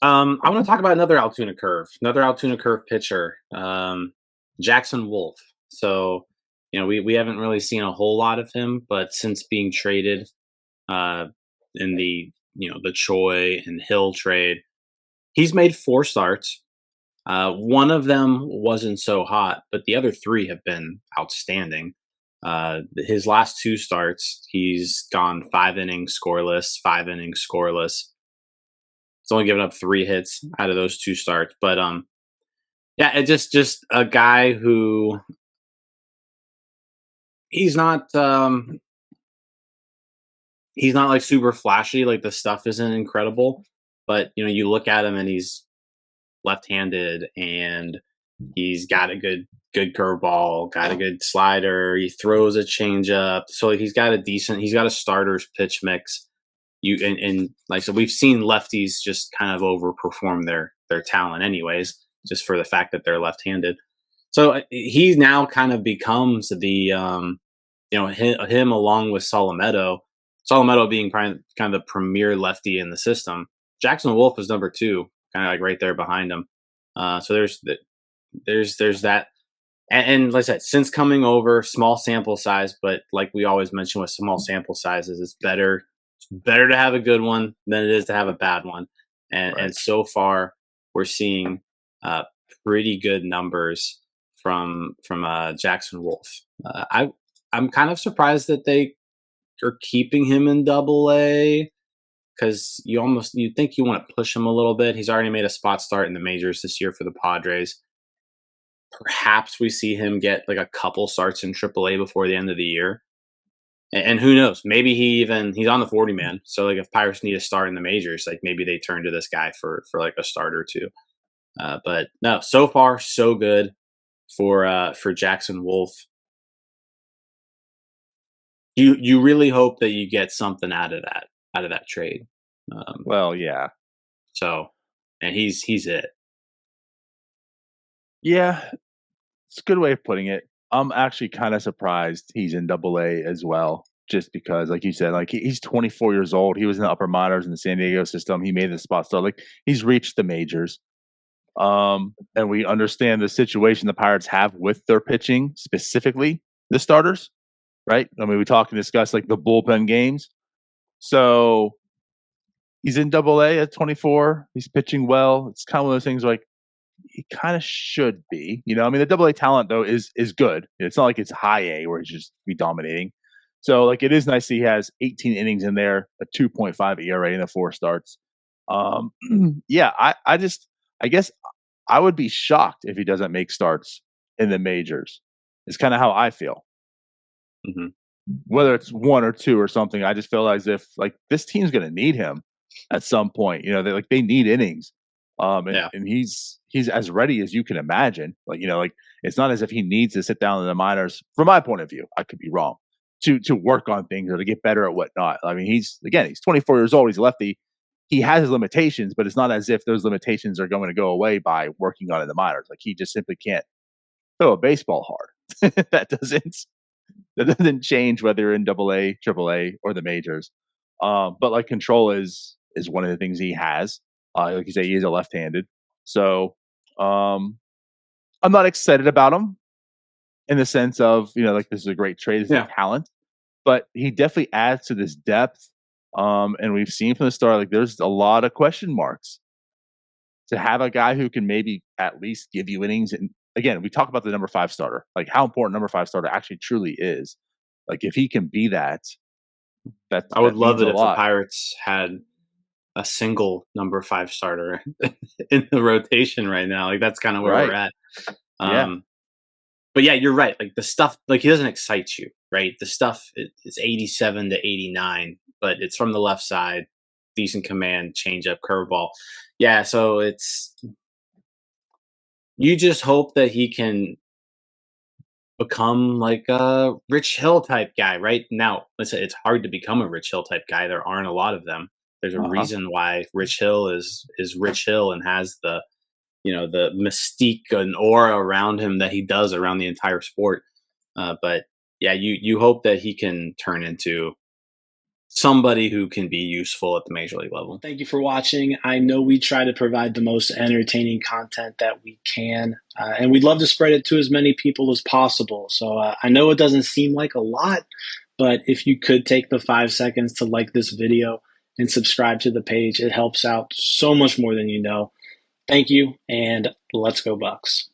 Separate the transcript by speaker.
Speaker 1: I want to talk about another Altoona Curve pitcher, Jackson Wolf. So, we haven't really seen a whole lot of him, but since being traded uh, in the Choi and Hill trade, he's made 4 starts. One of them wasn't so hot, but the other 3 have been outstanding. His last 2 starts, he's gone 5 innings scoreless, 5 innings scoreless. He's only given up 3 hits out of those 2 starts, but yeah, it just a guy who he's not he's not like super flashy. Like the stuff isn't incredible, but you look at him and he's left-handed and he's got a good curveball, got a good slider. He throws a changeup, so like, he's got a starter's pitch mix. And like so, we've seen lefties just kind of overperform their talent, anyways, just for the fact that they're left-handed. So he now kind of becomes him along with Solometo. Solometo being kind of the premier lefty in the system. Jackson Wolf is number 2, kind of like right there behind him. So there's that. And like I said, since coming over, small sample size, but like we always mention with small sample sizes, it's better to have a good one than it is to have a bad one. And
Speaker 2: Right.
Speaker 1: and so far, we're seeing uh, pretty good numbers from Jackson Wolf. I'm kind of surprised that they are keeping him in Double A because you think you want to push him a little bit. He's already made a spot start in the majors this year for the Padres. Perhaps we see him get like a couple starts in AAA before the end of the year. And who knows? Maybe he's on the 40 man. So like if Pirates need a start in the majors, like maybe they turn to this guy for like a start or two. But no, so far so good for Jackson Wolf. You really hope that you get something out of that trade. Um,
Speaker 2: Well, yeah.
Speaker 1: so and he's it.
Speaker 2: Yeah, it's a good way of putting it. I'm actually kind of surprised he's in Double A as well, just because, like you said, like he's 24 years old. He was in the upper minors in the San Diego system. He made the spot start. Like he's reached the majors. And we understand the situation the Pirates have with their pitching, specifically the starters, right? I mean, we talked and discussed like the bullpen games. So he's in Double A at 24. He's pitching well. It's kind of one of those things like he kind of should be. I mean, the Double A talent though is good. It's not like it's high A where he's just be dominating. So like it is nice that he has 18 innings in there, a 2.5 ERA in the 4 starts. Um, yeah, I guess I would be shocked if he doesn't make starts in the majors. It's kind of how I feel.
Speaker 1: Hmm.
Speaker 2: Whether it's one or two or something, I just feel as if like this team's going to need him at some point. They need innings. And,
Speaker 1: Yeah.
Speaker 2: and he's as ready as you can imagine. Like it's not as if he needs to sit down in the minors. From my point of view, I could be wrong. To work on things or to get better at whatnot. I mean, he's 24 years old. He's a lefty. He has his limitations, but it's not as if those limitations are going to go away by working on it in the minors. Like he just simply can't throw a baseball hard. That doesn't change whether you're in Double A, Triple A, or the majors. But like control is one of the things he has. Like you say, he is a left-handed. So um, I'm not excited about him in the sense of like this is a great trade, this is
Speaker 1: Yeah.
Speaker 2: a talent, but he definitely adds to this depth. And we've seen from the start like there's a lot of question marks to have a guy who can maybe at least give you innings. And again, we talk about the number 5 starter, like how important number 5 starter actually truly is. Like if he can be that, that
Speaker 1: I would
Speaker 2: that
Speaker 1: love
Speaker 2: means
Speaker 1: it
Speaker 2: a
Speaker 1: if the
Speaker 2: lot,
Speaker 1: Pirates had a single number 5 starter in the rotation right now. Like that's kind of where we're
Speaker 2: right?
Speaker 1: at.
Speaker 2: Yeah,
Speaker 1: Um, but yeah, you're right. Like the stuff, like he doesn't excite you, right? The stuff is 87 to 89, but it's from the left side, decent command, changeup, curveball. Yeah, so you just hope that he can become like a Rich Hill type guy, right? Now, let's say it's hard to become a Rich Hill type guy. There aren't a lot of them. There's a
Speaker 2: uh-huh.
Speaker 1: reason why Rich Hill is Rich Hill and has the mystique and aura around him that he does around the entire sport. But yeah, you hope that he can turn into somebody who can be useful at the major league
Speaker 3: Well,
Speaker 1: level.
Speaker 3: thank you for watching. I know we try to provide the most entertaining content that we can, and we'd love to spread it to as many people as possible. So I know it doesn't seem like a lot, but if you could take the 5 seconds to like this video and subscribe to the page, it helps out so much more than you know. Thank you, and let's go Bucks.